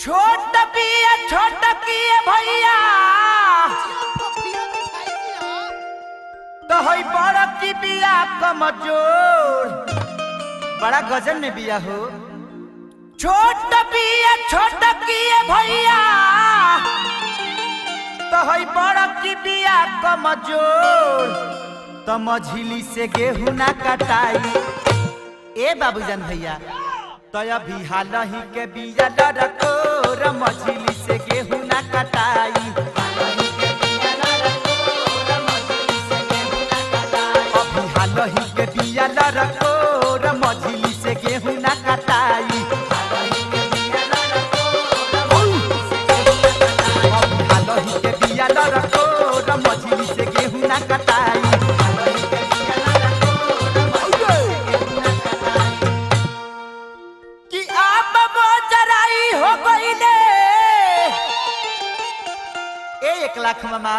छोट पिया छोट किए भैया तो हई बड़ की बिया कमजोर बड़ा गजन में बिया हो। छोट पिया छोट किए भैया तो हई बड़ की बिया कमजोर तो मझिली से गेहूं ना कटाई। ए बाबूजान भैया तो अभी हाल ही के बिया लड़को मझिली से गेहूं ना कटाई। अभी हाल ही के बिया लड़को मझिली से गेहूं ना कटाई। अभी हाल ही के बिया लड़को मझिली से गेहूं ना कटाई। लाख मामा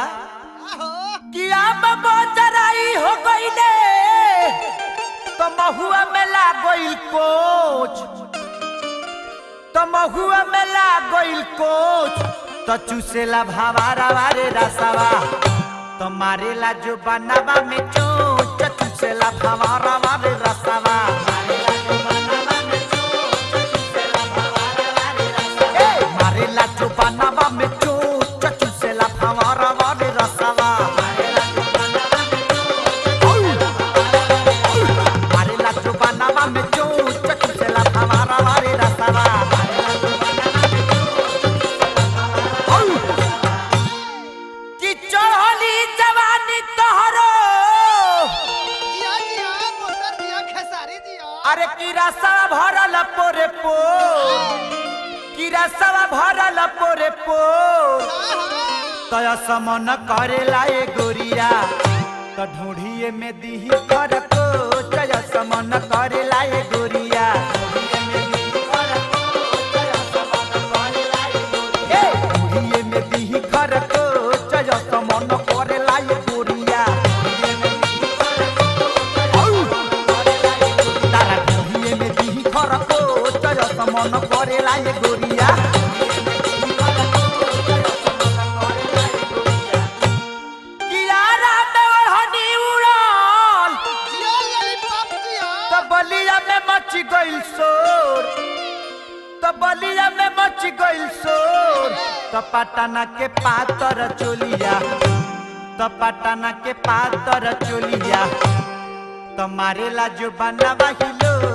किया बबोचराई हो गईले तो महुआ में ला गईल कोच। तो महुआ में ला गईल कोच तो चूसेला भावारा वारे रसावा तो मारेला जो बनावा में चोच। चूसेला भावारा वारे रसावा मारेला जो बनावा में भरल पोरे पो किरासवा भरल पोरे पो तय समन करेला ए गोरिया तो ढूढ़िए में दीही फरको। तय समन करेला ए गोरिया ढूढ़िए में दीही फरको। तय समन करेला ए गोरिया मन करेला ये गोरिया। कियारा में हनी उड़ाल तो बलिया में मच गइल शोर। तो बलिया में मच गइल शोर तो पटना के पातर चोलिया। तो पटना के पातर चोलिया तो मारेला जो बनावा हिलोर।